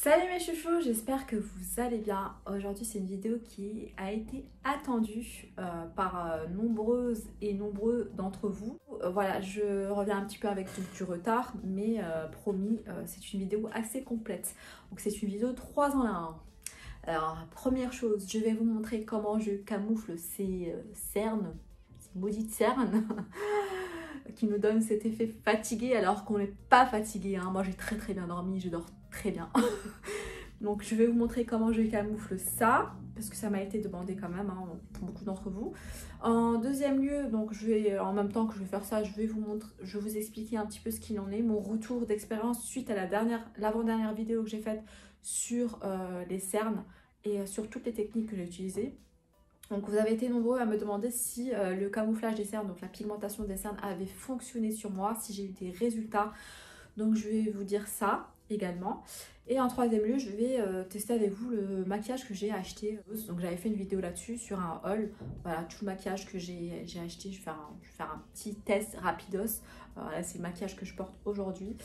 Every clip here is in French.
Salut mes chouchous, j'espère que vous allez bien. Aujourd'hui c'est une vidéo qui a été attendue par nombreuses et nombreux d'entre vous. Voilà, je reviens un petit peu avec du retard, mais promis, c'est une vidéo assez complète. Donc c'est une vidéo 3 en 1. Alors première chose, je vais vous montrer comment je camoufle ces cernes, ces maudites cernes qui nous donnent cet effet fatigué alors qu'on n'est pas fatigué. Hein. Moi j'ai très bien dormi, je dors très bien. Donc je vais vous montrer comment je camoufle ça, parce que ça m'a été demandé quand même hein, pour beaucoup d'entre vous. En deuxième lieu, donc en même temps que je vais faire ça, je vais vous expliquer un petit peu ce qu'il en est, mon retour d'expérience suite à l'avant-dernière vidéo que j'ai faite sur les cernes et sur toutes les techniques que j'ai utilisées. Donc vous avez été nombreux à me demander si le camouflage des cernes, donc la pigmentation des cernes avait fonctionné sur moi, si j'ai eu des résultats. Donc je vais vous dire ça également. Et en troisième lieu, je vais tester avec vous le maquillage que j'ai acheté. Donc j'avais fait une vidéo là-dessus sur un haul. Voilà, tout le maquillage que j'ai acheté. Je vais faire un petit test rapidos. Voilà, c'est le maquillage que je porte aujourd'hui.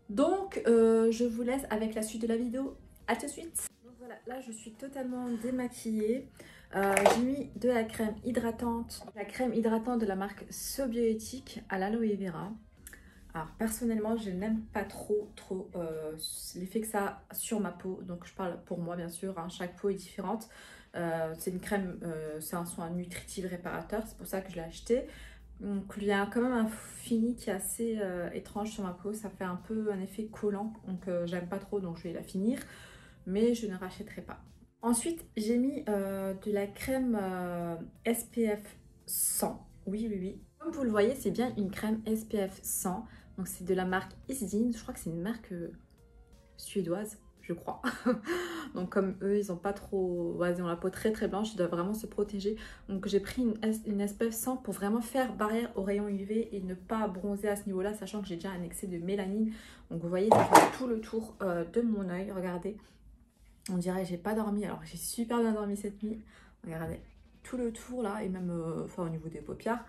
Donc je vous laisse avec la suite de la vidéo. À tout de suite. Donc voilà, là je suis totalement démaquillée. J'ai mis de la crème hydratante. La crème hydratante de la marque So Bioéthique à l'aloe vera. Alors personnellement je n'aime pas trop l'effet que ça a sur ma peau, donc je parle pour moi bien sûr, hein, chaque peau est différente. C'est une crème, c'est un soin nutritif réparateur, c'est pour ça que je l'ai acheté. Donc il y a quand même un fini qui est assez étrange sur ma peau, ça fait un peu un effet collant, donc j'aime pas trop, donc je vais la finir, mais je ne rachèterai pas. Ensuite j'ai mis de la crème SPF 100, oui. Comme vous le voyez, c'est bien une crème SPF 100. Donc c'est de la marque Isdin. Je crois que c'est une marque suédoise, je crois. Donc comme eux, ils ont pas trop... Ouais, ils ont la peau très blanche, ils doivent vraiment se protéger. Donc j'ai pris une SPF 100 pour vraiment faire barrière aux rayons UV et ne pas bronzer à ce niveau-là, sachant que j'ai déjà un excès de mélanine. Donc vous voyez, ça fait tout le tour de mon œil. Regardez, on dirait que j'ai pas dormi. Alors j'ai super bien dormi cette nuit. Regardez, tout le tour là, et même enfin, au niveau des paupières.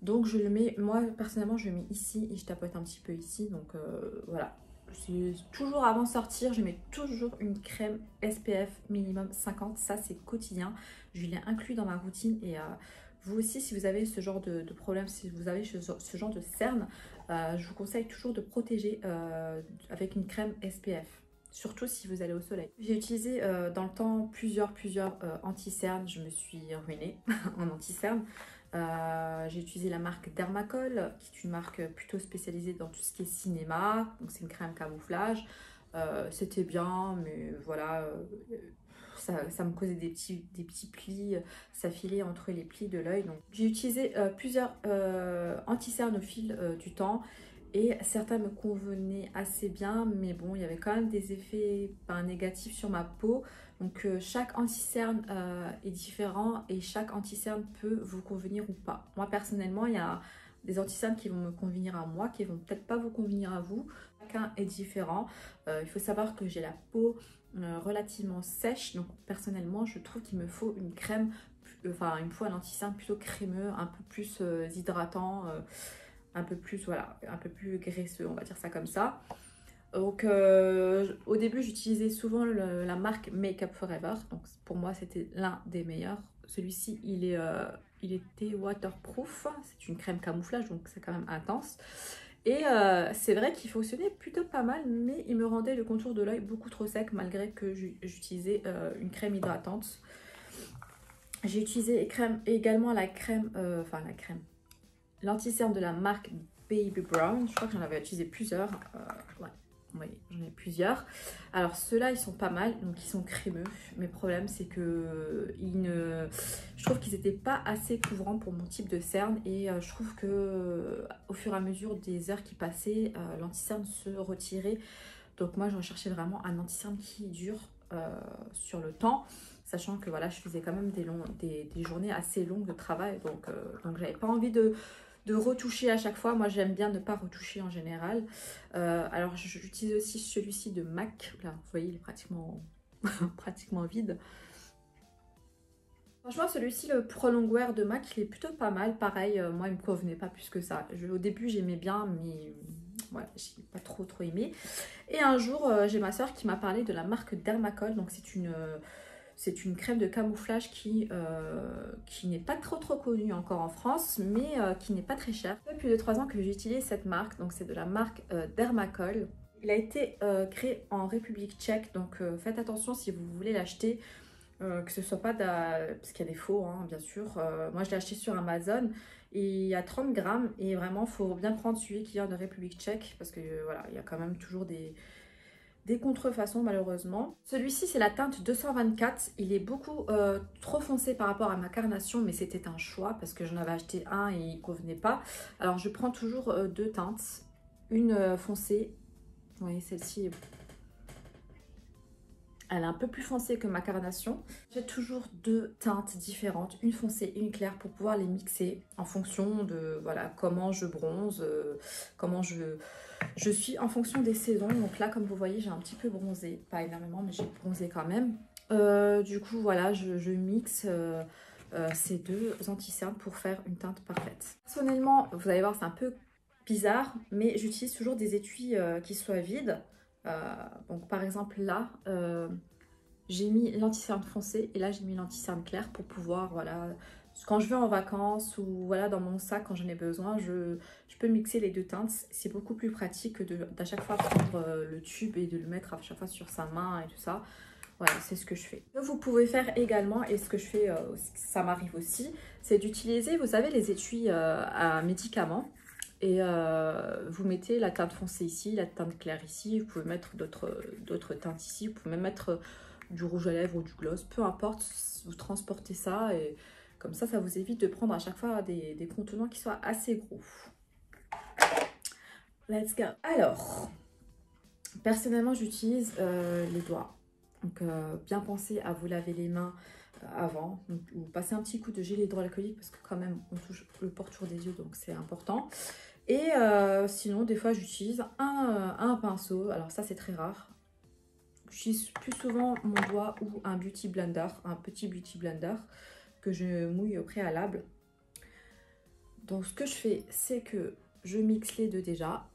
Donc je le mets, moi personnellement je le mets ici et je tapote un petit peu ici, donc voilà. Toujours avant de sortir, je mets toujours une crème SPF minimum 50, ça c'est quotidien. Je l'ai inclus dans ma routine et vous aussi si vous avez ce genre de problème, si vous avez ce genre de cernes, je vous conseille toujours de protéger avec une crème SPF. Surtout si vous allez au soleil. J'ai utilisé dans le temps plusieurs anti-cernes, je me suis ruinée en anti-cernes. J'ai utilisé la marque Dermacol, qui est une marque plutôt spécialisée dans tout ce qui est cinéma. Donc c'est une crème camouflage. C'était bien, mais voilà, ça me causait des petits plis, ça filait entre les plis de l'œil. Donc j'ai utilisé plusieurs anti-cernes au fil du temps. Et certains me convenaient assez bien, mais bon, il y avait quand même des effets négatifs sur ma peau. Donc chaque anti-cerne est différent et chaque anti-cerne peut vous convenir ou pas. Moi personnellement, il y a des anti-cernes qui vont me convenir à moi, qui vont peut-être pas vous convenir à vous. Chacun est différent. Il faut savoir que j'ai la peau relativement sèche, donc personnellement, je trouve qu'il me faut une crème, enfin il me faut un anti-cerne plutôt crémeux, un peu plus hydratant. Un peu plus, voilà, un peu plus graisseux, on va dire ça comme ça. Donc au début j'utilisais souvent la marque Make Up Forever, donc pour moi c'était l'un des meilleurs. Celui-ci il était waterproof, c'est une crème camouflage donc c'est quand même intense. Et c'est vrai qu'il fonctionnait plutôt pas mal, mais il me rendait le contour de l'œil beaucoup trop sec malgré que j'utilisais une crème hydratante. J'ai utilisé également la crème, l'anti-cerne de la marque Baby Brown. Je crois que j'en avais utilisé plusieurs. Ouais, oui, j'en ai plusieurs. Alors ceux-là, ils sont pas mal. Donc ils sont crémeux. Mais le problème, c'est que je trouve qu'ils n'étaient pas assez couvrants pour mon type de cerne. Et je trouve que au fur et à mesure des heures qui passaient, l'anti-cerne se retirait. Donc moi, je recherchais vraiment un anti-cerne qui dure sur le temps. Sachant que voilà, je faisais quand même des journées assez longues de travail. Donc j'avais pas envie de retoucher à chaque fois. Moi j'aime bien ne pas retoucher en général. Alors j'utilise aussi celui-ci de MAC. Là vous voyez il est pratiquement pratiquement vide. Franchement celui-ci le Pro Longwear de MAC il est plutôt pas mal. Pareil moi il me convenait pas plus que ça. Au début j'aimais bien mais voilà, j'ai pas trop aimé. Et un jour, j'ai ma soeur qui m'a parlé de la marque Dermacol. Donc c'est une crème de camouflage qui n'est pas trop connue encore en France, mais qui n'est pas très chère. Ça fait plus de 3 ans que j'utilise cette marque, donc c'est de la marque Dermacol. Il a été créé en République tchèque, donc faites attention si vous voulez l'acheter, que ce soit pas parce qu'il y a des faux, hein, bien sûr. Moi je l'ai acheté sur Amazon et il y a 30 grammes et vraiment il faut bien prendre celui qui vient de République tchèque parce que voilà, il y a quand même toujours des contrefaçons malheureusement. Celui-ci c'est la teinte 224, il est beaucoup trop foncé par rapport à ma carnation, mais c'était un choix parce que j'en avais acheté un et il convenait pas. Alors je prends toujours deux teintes, une foncée, vous voyez celle-ci, elle est un peu plus foncée que ma carnation. J'ai toujours deux teintes différentes, une foncée et une claire pour pouvoir les mixer en fonction de voilà, comment je bronze, comment je suis en fonction des saisons. Donc là, comme vous voyez, j'ai un petit peu bronzé. Pas énormément, mais j'ai bronzé quand même. Du coup, voilà, je mixe ces deux anti-cernes pour faire une teinte parfaite. Personnellement, vous allez voir, c'est un peu bizarre, mais j'utilise toujours des étuis qui soient vides. Donc par exemple là, j'ai mis l'anti-cerne foncé et là j'ai mis l'anti-cerne clair pour pouvoir, voilà, quand je vais en vacances ou voilà dans mon sac quand j'en ai besoin, je peux mixer les deux teintes. C'est beaucoup plus pratique que d'à chaque fois prendre le tube et de le mettre à chaque fois sur sa main et tout ça. Voilà, c'est ce que je fais. Ce que vous pouvez faire également, et ce que je fais, ça m'arrive aussi, c'est d'utiliser, vous savez, les étuis à médicaments. Et vous mettez la teinte foncée ici, la teinte claire ici. Vous pouvez mettre d'autres teintes ici. Vous pouvez même mettre du rouge à lèvres ou du gloss. Peu importe, vous transportez ça. Et comme ça vous évite de prendre à chaque fois des contenants qui soient assez gros. Let's go. Alors, personnellement, j'utilise les doigts. Donc, bien penser à vous laver les mains avant. Donc, ou passer un petit coup de gel hydroalcoolique parce que quand même, on touche le porteur des yeux. Donc, c'est important. Et sinon, des fois, j'utilise un pinceau. Alors ça, c'est très rare. J'utilise plus souvent mon doigt ou un beauty blender, un petit beauty blender que je mouille au préalable. Donc, ce que je fais, c'est que je mixe les deux déjà.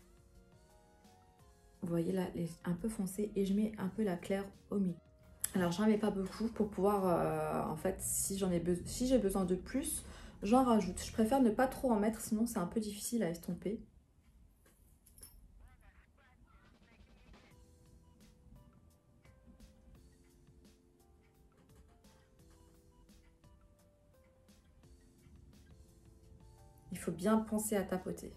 Vous voyez là, un peu foncé et je mets un peu la claire au milieu. Alors, j'en mets pas beaucoup pour pouvoir, en fait, si j'ai besoin de plus, j'en rajoute. Je préfère ne pas trop en mettre, sinon c'est un peu difficile à estomper. Il faut bien penser à tapoter.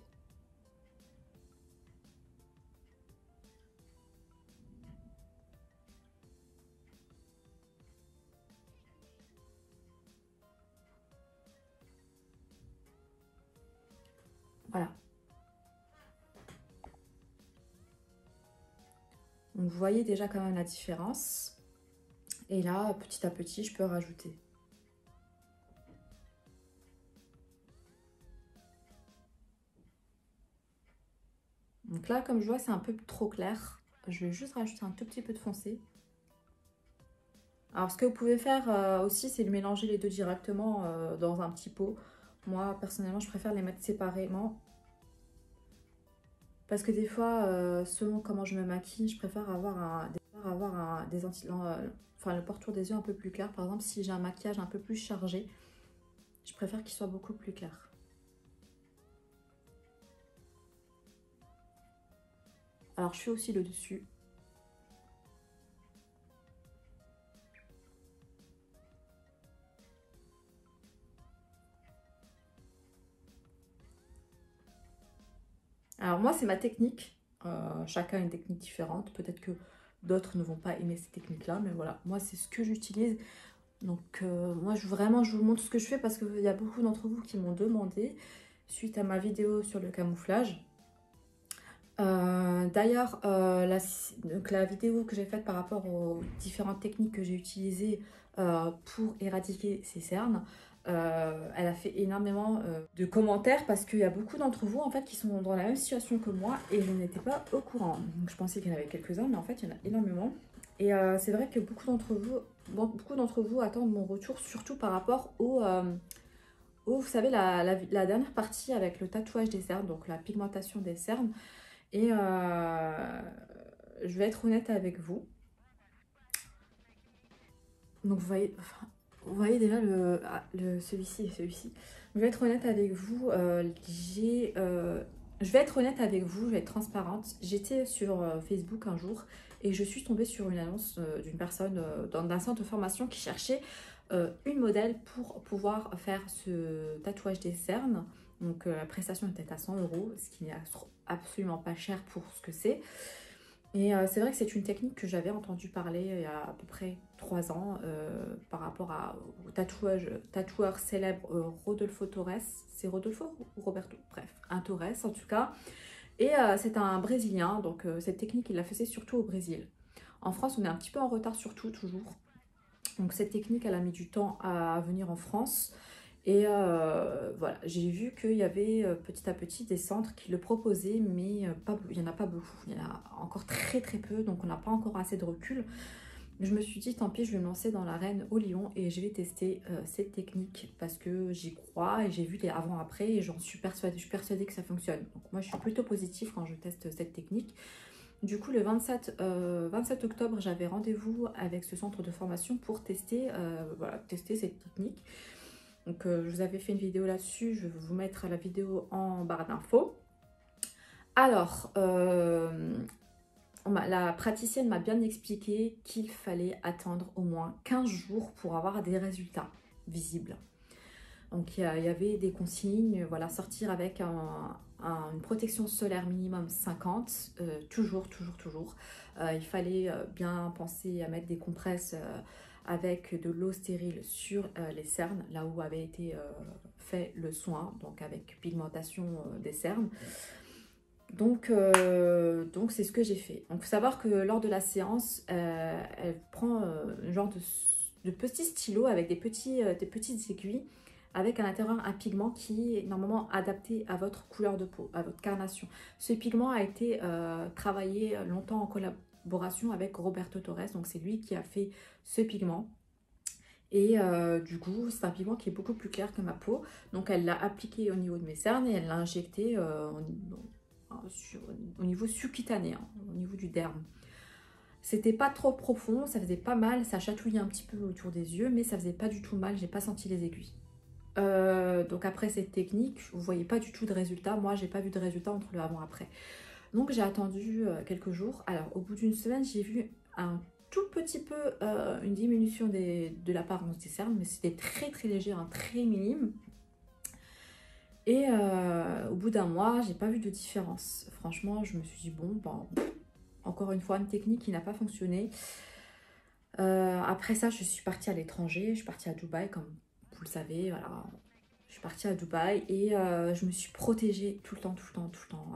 Voilà. Donc vous voyez déjà quand même la différence. Et là, petit à petit, je peux rajouter. Donc là, comme je vois, c'est un peu trop clair. Je vais juste rajouter un tout petit peu de foncé. Alors, ce que vous pouvez faire aussi, c'est de mélanger les deux directement dans un petit pot. Moi, personnellement, je préfère les mettre séparément. Parce que des fois, selon comment je me maquille, je préfère avoir le portour des yeux un peu plus clair. Par exemple, si j'ai un maquillage un peu plus chargé, je préfère qu'il soit beaucoup plus clair. Alors, je fais aussi le dessus. Alors moi, c'est ma technique. Chacun a une technique différente. Peut-être que d'autres ne vont pas aimer cette technique-là. Mais voilà, moi, c'est ce que j'utilise. Donc moi, je vous montre ce que je fais parce qu'il y a beaucoup d'entre vous qui m'ont demandé suite à ma vidéo sur le camouflage. D'ailleurs, la vidéo que j'ai faite par rapport aux différentes techniques que j'ai utilisées pour éradiquer ces cernes, elle a fait énormément de commentaires parce qu'il y a beaucoup d'entre vous en fait qui sont dans la même situation que moi et je n'étais pas au courant. Donc je pensais qu'il y en avait quelques-uns, mais en fait il y en a énormément. Et c'est vrai que beaucoup d'entre vous attendent mon retour, surtout par rapport vous savez, la dernière partie avec le tatouage des cernes, donc la pigmentation des cernes. Et je vais être honnête avec vous. Donc vous voyez déjà celui-ci et celui-ci. Je vais être honnête avec vous. Je vais être honnête avec vous, je vais être transparente. J'étais sur Facebook un jour et je suis tombée sur une annonce d'une personne d'un centre de formation qui cherchait une modèle pour pouvoir faire ce tatouage des cernes. Donc la prestation était à 100 €, ce qui n'est absolument pas cher pour ce que c'est. Et c'est vrai que c'est une technique que j'avais entendu parler il y a à peu près 3 ans par rapport au tatoueur célèbre Rodolfo Torres. C'est Rodolfo ou Roberto? Bref, un Torres en tout cas. Et c'est un Brésilien, donc cette technique, il la faisait surtout au Brésil. En France, on est un petit peu en retard sur tout, toujours. Donc cette technique, elle a mis du temps à venir en France. Et voilà, j'ai vu qu'il y avait petit à petit des centres qui le proposaient, mais il n'y en a pas beaucoup. Il y en a encore très très peu, donc on n'a pas encore assez de recul. Je me suis dit, tant pis, je vais me lancer dans l'arène au Lion et je vais tester cette technique parce que j'y crois et j'ai vu les avant-après et j'en suis persuadée, je suis persuadée que ça fonctionne. Donc moi, je suis plutôt positive quand je teste cette technique. Du coup, le 27 octobre, j'avais rendez-vous avec ce centre de formation pour tester, tester cette technique. Donc je vous avais fait une vidéo là-dessus, je vais vous mettre la vidéo en barre d'infos. Alors, la praticienne m'a bien expliqué qu'il fallait attendre au moins 15 jours pour avoir des résultats visibles. Donc il y avait des consignes, voilà, sortir avec une protection solaire minimum 50, toujours. Il fallait bien penser à mettre des compresses avec de l'eau stérile sur les cernes, là où avait été fait le soin, donc avec pigmentation des cernes. Donc c'est ce que j'ai fait. Donc il faut savoir que lors de la séance, elle prend un genre de petit stylo avec des petites aiguilles, avec à l'intérieur un pigment qui est normalement adapté à votre couleur de peau, à votre carnation. Ce pigment a été travaillé longtemps en collaboration avec Roberto Torres, donc c'est lui qui a fait ce pigment. Et du coup, c'est un pigment qui est beaucoup plus clair que ma peau. Donc elle l'a appliqué au niveau de mes cernes et elle l'a injecté au niveau sous-cutané, hein, au niveau du derme. C'était pas trop profond, ça faisait pas mal, ça chatouillait un petit peu autour des yeux, mais ça faisait pas du tout mal, j'ai pas senti les aiguilles. Donc après cette technique, vous voyez pas du tout de résultat. Moi, j'ai pas vu de résultat entre le avant et après. Donc j'ai attendu quelques jours. Alors au bout d'une semaine, j'ai vu un tout petit peu une diminution de l'apparence des cernes, mais c'était très très léger, hein, très minime. Et au bout d'un mois, j'ai pas vu de différence. Franchement, je me suis dit, bon, encore une fois, une technique qui n'a pas fonctionné. Après ça, je suis partie à l'étranger. Je suis partie à Dubaï, comme vous le savez. Voilà. Je suis partie à Dubaï et je me suis protégée tout le temps,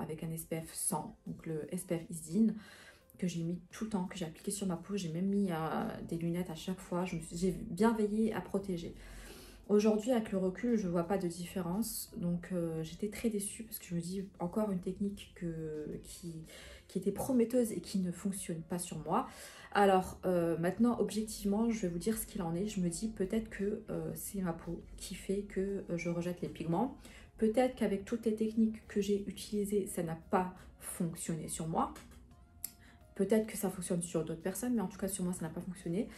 avec un SPF 100. Donc le SPF Isdin, que j'ai mis tout le temps, que j'ai appliqué sur ma peau. J'ai même mis des lunettes à chaque fois. J'ai bien veillé à protéger. Aujourd'hui, avec le recul, je ne vois pas de différence. Donc, j'étais très déçue parce que je me dis encore une technique qui était prometteuse et qui ne fonctionne pas sur moi. Alors, maintenant, objectivement, je vais vous dire ce qu'il en est. Je me dis peut-être que c'est ma peau qui fait que je rejette les pigments. Peut-être qu'avec toutes les techniques que j'ai utilisées, ça n'a pas fonctionné sur moi. Peut-être que ça fonctionne sur d'autres personnes, mais en tout cas, sur moi, ça n'a pas fonctionné.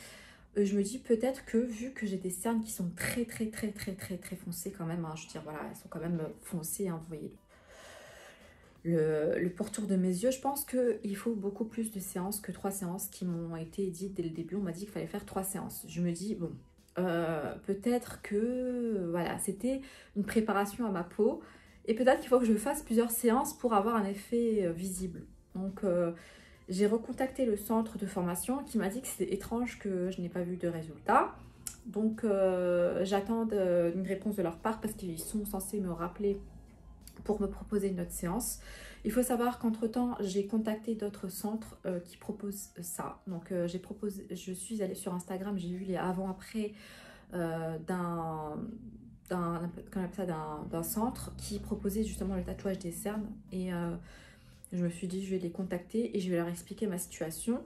Je me dis peut-être que vu que j'ai des cernes qui sont très foncées quand même, hein, je veux dire voilà, elles sont quand même foncées, hein, vous voyez le pourtour de mes yeux, je pense qu'il faut beaucoup plus de séances que 3 séances qui m'ont été dites dès le début. On m'a dit qu'il fallait faire 3 séances. Je me dis bon, peut-être que voilà, c'était une préparation à ma peau et peut-être qu'il faut que je fasse plusieurs séances pour avoir un effet visible. Donc j'ai recontacté le centre de formation qui m'a dit que c'était étrange que je n'ai pas vu de résultat. Donc j'attends une réponse de leur part parce qu'ils sont censés me rappeler pour me proposer une autre séance. Il faut savoir qu'entre-temps, j'ai contacté d'autres centres qui proposent ça. Donc je suis allée sur Instagram, j'ai vu les avant-après d'un centre qui proposait justement le tatouage des cernes et je me suis dit, je vais les contacter et je vais leur expliquer ma situation.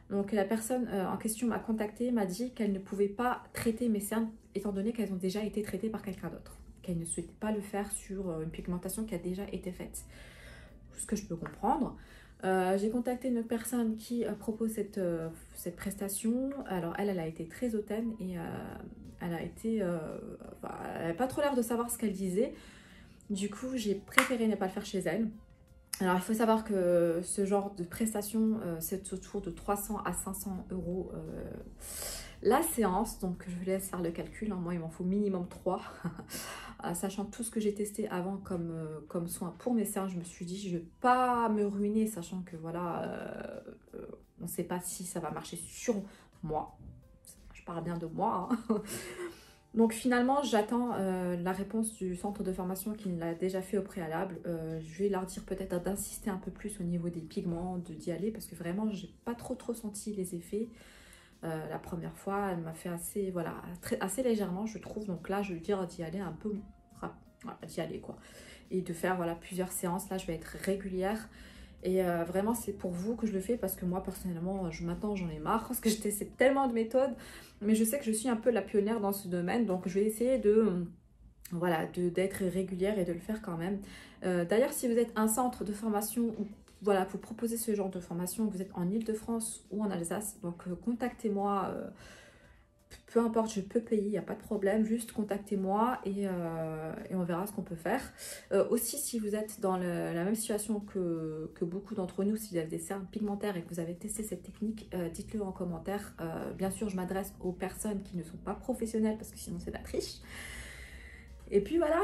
Donc la personne en question m'a contactée, m'a dit qu'elle ne pouvait pas traiter mes cernes étant donné qu'elles ont déjà été traitées par quelqu'un d'autre. Qu'elle ne souhaitait pas le faire sur une pigmentation qui a déjà été faite. ce que je peux comprendre. J'ai contacté une personne qui propose cette prestation. Alors elle a été très hautaine et elle a été, enfin, elle n'avait pas trop l'air de savoir ce qu'elle disait. Du coup, j'ai préféré ne pas le faire chez elle. Alors, il faut savoir que ce genre de prestation, c'est autour de 300 à 500 euros la séance. Donc, je vous laisse faire le calcul. Hein. Moi, il m'en faut minimum 3. Sachant tout ce que j'ai testé avant comme soin pour mes cernes, je me suis dit, je ne vais pas me ruiner, sachant que voilà, on ne sait pas si ça va marcher sur moi. Je parle bien de moi. Hein. Donc finalement, j'attends la réponse du centre de formation qui l'a déjà fait au préalable. Je vais leur dire peut-être d'insister un peu plus au niveau des pigments, d'y aller, parce que vraiment, j'ai pas trop senti les effets. La première fois, elle m'a fait assez, voilà, assez légèrement, je trouve. Donc là, je vais lui dire d'y aller un peu, voilà, d'y aller quoi. Et de faire voilà, plusieurs séances. Là, je vais être régulière. Et vraiment, c'est pour vous que je le fais parce que moi, personnellement, maintenant, j'en ai marre parce que je teste tellement de méthodes. Mais je sais que je suis un peu la pionnière dans ce domaine. Donc, je vais essayer voilà, d'être régulière et de le faire quand même. D'ailleurs, si vous êtes un centre de formation ou voilà, vous proposez ce genre de formation, vous êtes en Île-de-France ou en Alsace, donc contactez-moi. Peu importe, je peux payer, il n'y a pas de problème, juste contactez-moi et on verra ce qu'on peut faire. Aussi, si vous êtes dans la même situation que beaucoup d'entre nous, si vous avez des cernes pigmentaires et que vous avez testé cette technique, dites-le en commentaire. Bien sûr, je m'adresse aux personnes qui ne sont pas professionnelles parce que sinon c'est de la triche. Et puis voilà.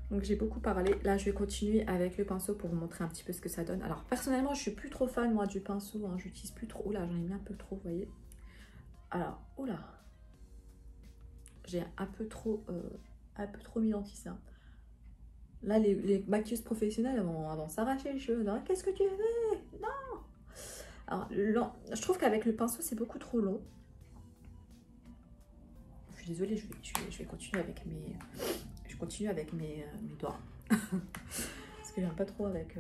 Donc j'ai beaucoup parlé. Là, je vais continuer avec le pinceau pour vous montrer un petit peu ce que ça donne. Alors personnellement, je suis plus trop fan moi du pinceau. Hein. J'utilise plus trop. Oula, j'en ai mis un peu trop, vous voyez. Alors, oula, j'ai un peu trop mis d'anti-cerne. Là, les maquilleuses professionnelles vont s'arracher les cheveux. Qu'est-ce que tu fais? Non. Alors, je trouve qu'avec le pinceau, c'est beaucoup trop long. Je suis désolée, je vais continuer avec mes doigts. Parce que j'aime pas trop avec...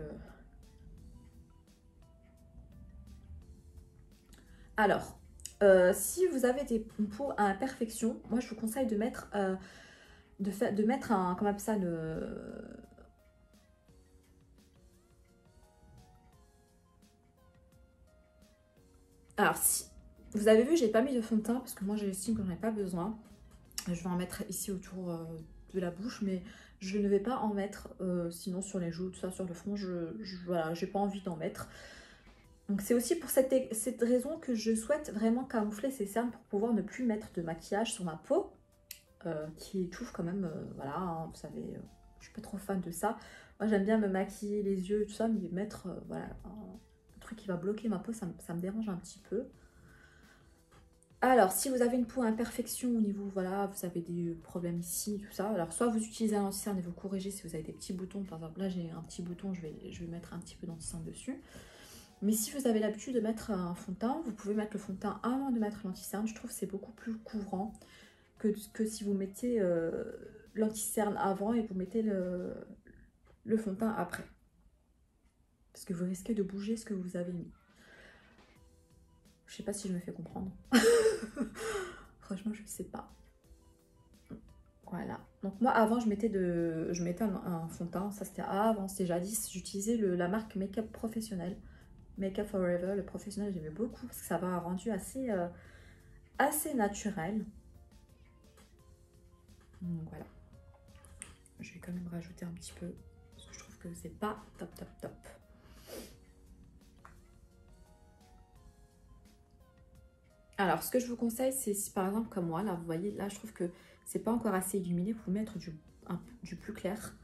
Alors, si vous avez des peaux à imperfection, moi je vous conseille de mettre, de mettre un, comment on appelle ça, Alors, si vous avez vu, j'ai pas mis de fond de teint parce que moi j'estime que j'en ai pas besoin. Je vais en mettre ici autour de la bouche, mais je ne vais pas en mettre sinon sur les joues, tout ça, sur le front, voilà, j'ai pas envie d'en mettre. Donc c'est aussi pour cette raison que je souhaite vraiment camoufler ces cernes pour pouvoir ne plus mettre de maquillage sur ma peau, qui étouffe quand même, voilà, hein, vous savez, je suis pas trop fan de ça. Moi j'aime bien me maquiller les yeux et tout ça, mais mettre voilà, un truc qui va bloquer ma peau, ça me dérange un petit peu. Alors, si vous avez une peau à imperfection au niveau, voilà, vous avez des problèmes ici, tout ça. Alors, soit vous utilisez un anti-cerne et vous corrigez si vous avez des petits boutons. Par exemple, là, j'ai un petit bouton, je vais mettre un petit peu d'anti-cerne dessus. Mais si vous avez l'habitude de mettre un fond de teint, vous pouvez mettre le fond de teint avant de mettre l'anti-cerne. Je trouve que c'est beaucoup plus couvrant que si vous mettez l'anti-cerne avant et vous mettez le fond de teint après. Parce que vous risquez de bouger ce que vous avez mis. Je sais pas si je me fais comprendre. Franchement, je ne sais pas. Voilà. Donc moi, avant, je mettais un fond de teint. Ça, c'était avant, c'était jadis. J'utilisais la marque Make-up Professionnel. Make-up Forever. Le professionnel, j'aimais beaucoup parce que ça m'a rendu assez naturel. Donc voilà. Je vais quand même rajouter un petit peu parce que je trouve que c'est pas top. Alors, ce que je vous conseille, c'est si par exemple comme moi, là, vous voyez, là, je trouve que c'est pas encore assez illuminé. Vous pouvez mettre du plus clair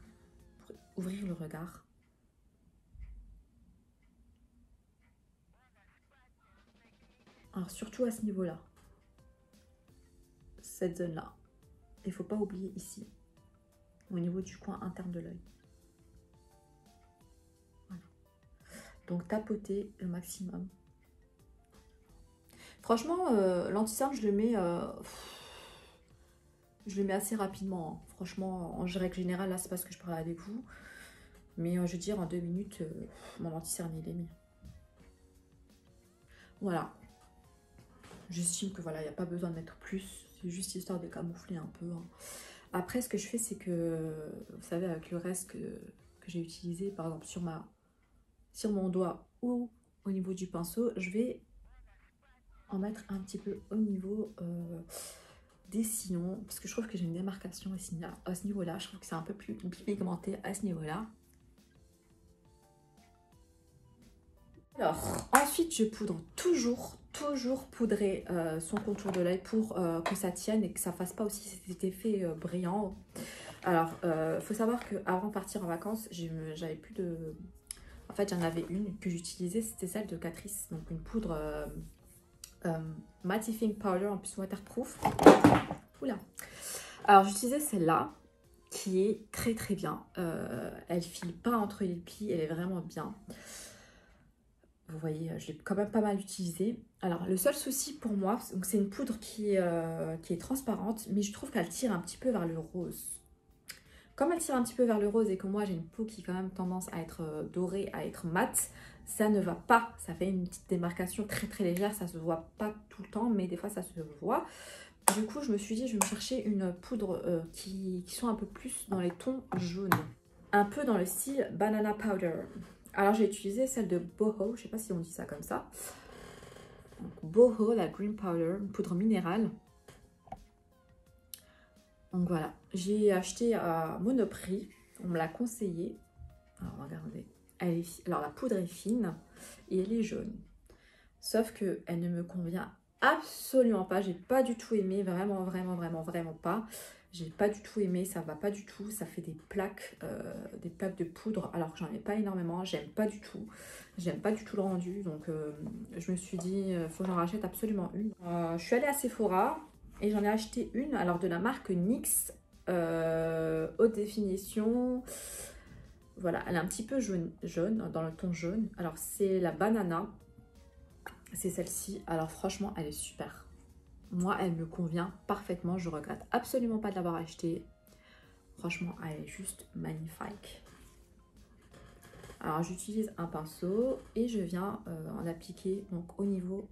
pour ouvrir le regard. Alors, surtout à ce niveau-là, cette zone-là. Il ne faut pas oublier ici, au niveau du coin interne de l'œil. Voilà. Donc, tapotez le maximum. Franchement, l'anti-cerne, je le mets assez rapidement. Hein. Franchement, en règle générale, là, c'est parce que je parle avec vous. Mais je veux dire, en 2 minutes, mon anti-cerne, il est mis. Voilà. J'estime que voilà, il n'y a pas besoin de mettre plus. C'est juste histoire de camoufler un peu. Hein. Après, ce que je fais, c'est que, vous savez, avec le reste que que j'ai utilisé par exemple sur mon doigt ou au niveau du pinceau, je vais en mettre un petit peu au niveau des sillons, parce que je trouve que j'ai une démarcation à ce niveau-là. Je trouve que c'est un peu plus pigmenté à ce niveau-là. Alors, ensuite, je poudre toujours poudrer son contour de l'œil pour que ça tienne et que ça fasse pas aussi cet effet brillant. Alors, faut savoir qu'avant de partir en vacances, j'avais plus de... En fait, j'en avais une que j'utilisais, c'était celle de Catrice, donc une poudre mattifying powder en plus waterproof. Oula. Alors, j'utilisais celle-là qui est très bien. Elle file pas entre les plis, elle est vraiment bien. Vous voyez, je l'ai quand même pas mal utilisée. Alors, le seul souci pour moi, c'est une poudre qui est transparente, mais je trouve qu'elle tire un petit peu vers le rose. Comme elle tire un petit peu vers le rose et que moi, j'ai une peau qui a quand même tendance à être dorée, à être mate, ça ne va pas. Ça fait une petite démarcation très légère, ça se voit pas tout le temps, mais des fois, ça se voit. Du coup, je me suis dit, je vais me chercher une poudre qui sont un peu plus dans les tons jaunes. Un peu dans le style Banana Powder. Alors, j'ai utilisé celle de Boho, je sais pas si on dit ça comme ça. Donc, Boho, la Green Powder, une poudre minérale. Donc voilà, j'ai acheté à Monoprix, on me l'a conseillé. Alors regardez, alors la poudre est fine et elle est jaune. Sauf qu'elle ne me convient absolument pas, j'ai pas du tout aimé, vraiment pas. J'ai pas du tout aimé, ça va pas du tout, ça fait des plaques de poudre alors que j'en ai pas énormément, j'aime pas du tout le rendu, donc je me suis dit, faut que j'en rachète absolument une. Je suis allée à Sephora et j'en ai acheté une, alors de la marque NYX, haute définition, voilà, elle est un petit peu jaune, dans le ton jaune, alors c'est la banana, c'est celle-ci, alors franchement elle est super. Moi, elle me convient parfaitement. Je regrette absolument pas de l'avoir achetée. Franchement, elle est juste magnifique. Alors, j'utilise un pinceau et je viens en appliquer donc au niveau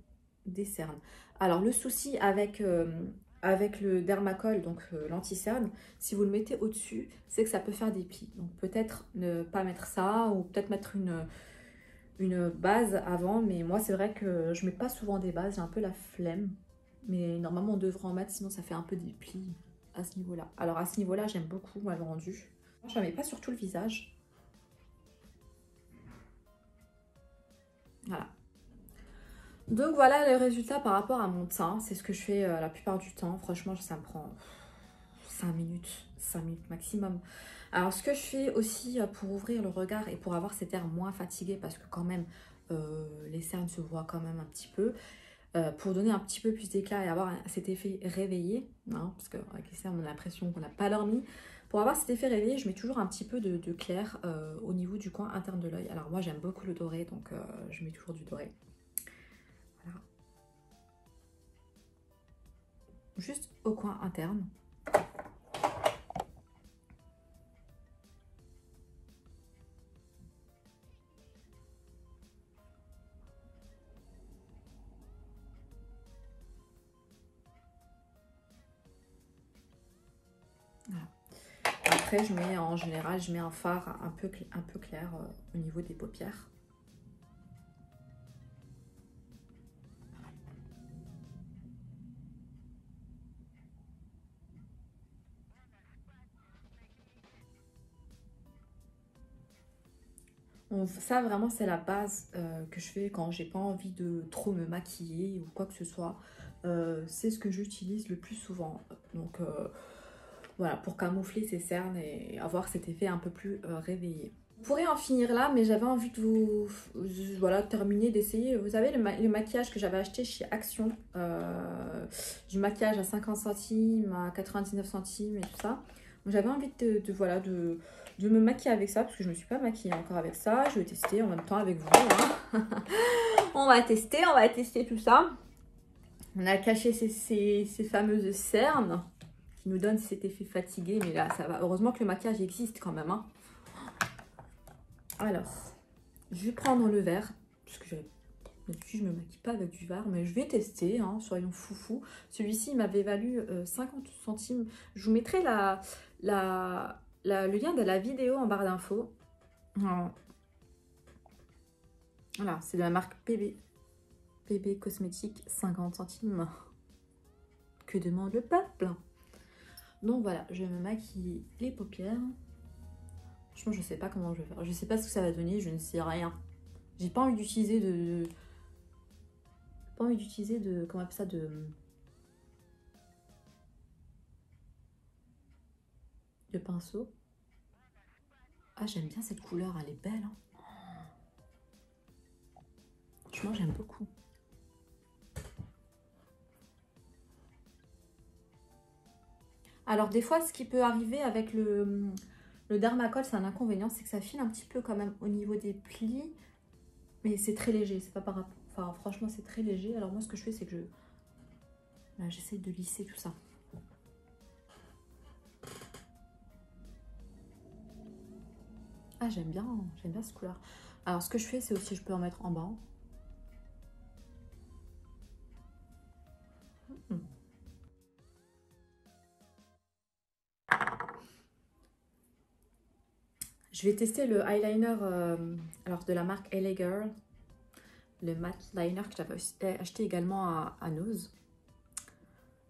des cernes. Alors, le souci avec le Dermacol, donc l'anti-cerne, si vous le mettez au-dessus, c'est que ça peut faire des plis. Donc, peut-être ne pas mettre ça ou peut-être mettre une base avant. Mais moi, c'est vrai que je mets pas souvent des bases. J'ai un peu la flemme. Mais normalement, on devrait en mettre, sinon ça fait un peu des plis à ce niveau-là. Alors à ce niveau-là, j'aime beaucoup moi, le rendu. Je ne mets pas sur tout le visage. Voilà. Donc voilà le résultat par rapport à mon teint. C'est ce que je fais la plupart du temps. Franchement, ça me prend 5 minutes maximum. Alors ce que je fais aussi pour ouvrir le regard et pour avoir cet air moins fatigué, parce que quand même, les cernes se voient quand même un petit peu, pour donner un petit peu plus d'éclat et avoir cet effet réveillé, hein, parce qu'avec les cernes on a l'impression qu'on n'a pas dormi. Pour avoir cet effet réveillé, je mets toujours un petit peu de clair au niveau du coin interne de l'œil. Alors moi j'aime beaucoup le doré, donc je mets toujours du doré. Voilà. Juste au coin interne. Voilà. Après, en général, je mets un fard un peu clair au niveau des paupières. Ça, vraiment, c'est la base que je fais quand j'ai pas envie de trop me maquiller ou quoi que ce soit. C'est ce que j'utilise le plus souvent. Donc, voilà, pour camoufler ces cernes et avoir cet effet un peu plus réveillé. On pourrait en finir là, mais j'avais envie de vous voilà, terminer, d'essayer. Vous savez, le maquillage que j'avais acheté chez Action, du maquillage à 50 centimes, à 99 centimes et tout ça. J'avais envie de me maquiller avec ça, parce que je ne me suis pas maquillée encore avec ça. Je vais tester en même temps avec vous. Hein. On va tester tout ça. On a caché ces fameuses cernes qui nous donnent cet effet fatigué, mais là ça va. Heureusement que le maquillage existe quand même. Hein. Alors, je vais prendre le verre, parce que d'habitude je me maquille pas avec du verre, mais je vais tester, hein, soyons foufou. Celui-ci m'avait valu 50 centimes. Je vous mettrai le lien de la vidéo en barre d'infos. Voilà, c'est de la marque PB Cosmétique, 50 centimes. Que demande le peuple? Donc voilà, je me maquille les paupières. Franchement, je sais pas comment je vais faire. Je sais pas ce que ça va donner, je ne sais rien. J'ai pas envie d'utiliser pas envie d'utiliser de... Comment on appelle ça? De pinceau. Ah, j'aime bien cette couleur, elle est belle. Hein. Franchement, j'aime beaucoup. Alors, des fois, ce qui peut arriver avec le Dermacol, c'est un inconvénient, c'est que ça file un petit peu quand même au niveau des plis. Mais c'est très léger, c'est pas par rapport... Enfin, franchement, c'est très léger. Alors moi, ce que je fais, c'est que j'essaie de lisser tout ça. Ah, j'aime bien cette couleur. Alors, ce que je fais, c'est aussi, je peux en mettre en bas. Je vais tester le eyeliner alors de la marque LA Girl. Le matte liner que j'avais acheté également à Nose.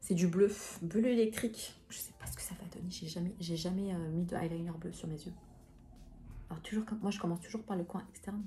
C'est du bleu électrique. Je sais pas ce que ça va donner. J'ai jamais mis de eyeliner bleu sur mes yeux. Alors toujours, moi je commence toujours par le coin externe.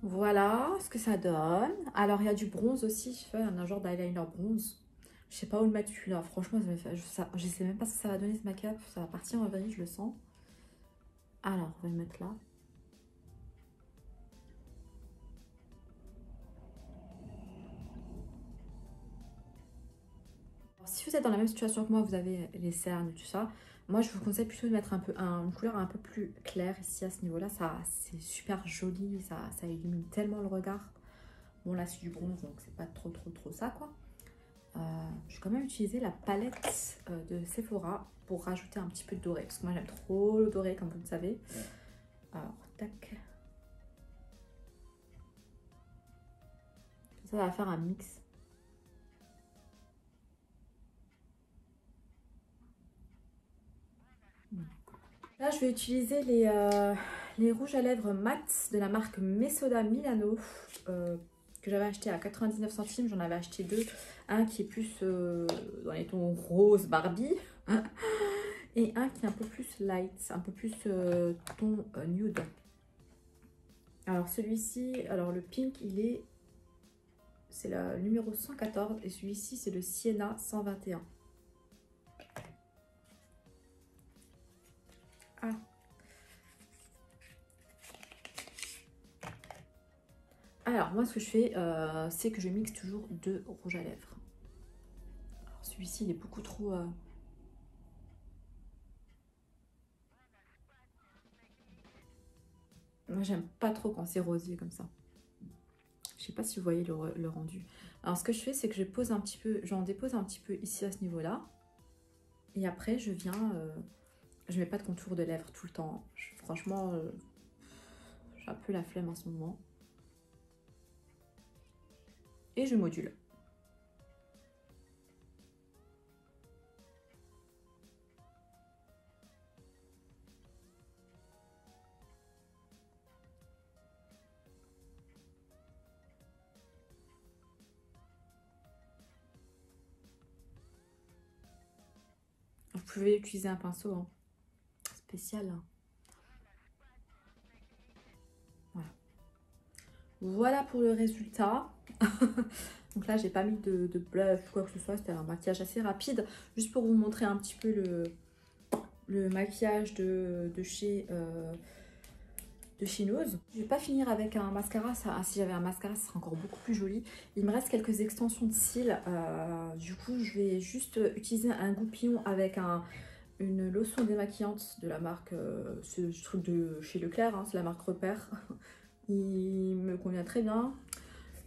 Voilà ce que ça donne. Alors il y a du bronze aussi. Je fais un genre d'eyeliner bronze. Je sais pas où le mettre celui-là. Franchement, je sais même pas ce que ça va donner ce make-up. Ça va partir en vrille, je le sens. Alors, on va le mettre là. Alors, si vous êtes dans la même situation que moi, vous avez les cernes, tout ça. Moi, je vous conseille plutôt de mettre une couleur un peu plus claire ici à ce niveau-là. C'est super joli. Ça illumine tellement le regard. Bon, là, c'est du bronze, donc c'est pas trop ça, quoi. Je vais quand même utiliser la palette de Sephora pour rajouter un petit peu de doré. Parce que moi, j'aime trop le doré, comme vous le savez. Alors, tac. Ça va faire un mix. Là, je vais utiliser les rouges à lèvres mat de la marque Mesoda Milano. Que j'avais acheté à 99 centimes. J'en avais acheté deux. Un qui est plus dans les tons rose Barbie. Et un qui est un peu plus light. Un peu plus ton nude. Alors celui-ci, alors le pink, c'est le numéro 114. Et celui-ci, c'est le Sienna 121. Ah. Alors, moi, ce que je fais, c'est que je mixe toujours deux rouges à lèvres. Alors, celui-ci, il est beaucoup trop... Moi, j'aime pas trop quand c'est rosé comme ça. Je sais pas si vous voyez le rendu. Alors, ce que je fais, c'est que je pose un petit peu... J'en dépose un petit peu ici, à ce niveau-là. Et après, je viens... je mets pas de contour de lèvres tout le temps. Franchement, j'ai un peu la flemme en ce moment. Et je module. Vous pouvez utiliser un pinceau hein, spécial. Voilà. Voilà pour le résultat. Donc là, j'ai pas mis de blush ou quoi que ce soit. C'était un maquillage assez rapide. Juste pour vous montrer un petit peu le maquillage de chez Nose. Je vais pas finir avec un mascara. Si j'avais un mascara, ce serait encore beaucoup plus joli. Il me reste quelques extensions de cils. Du coup, je vais juste utiliser un goupillon avec une lotion démaquillante de la marque, ce truc de chez Leclerc, hein, c'est la marque Repère. Il me convient très bien.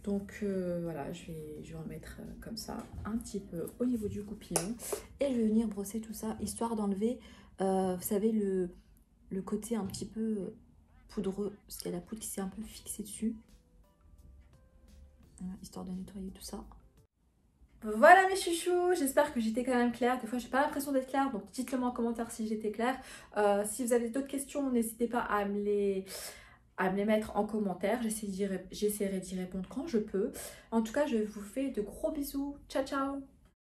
Donc voilà, je vais en mettre comme ça, un petit peu au niveau du goupillon. Et je vais venir brosser tout ça, histoire d'enlever, vous savez, le côté un petit peu poudreux, parce qu'il y a la poudre qui s'est un peu fixée dessus. Voilà, histoire de nettoyer tout ça. Voilà mes chouchous, j'espère que j'étais quand même claire. Des fois j'ai pas l'impression d'être claire, donc dites-le moi en commentaire si j'étais claire. Si vous avez d'autres questions, n'hésitez pas à me les mettre en commentaire. J'essaierai d'y répondre quand je peux. En tout cas, je vous fais de gros bisous. Ciao ciao.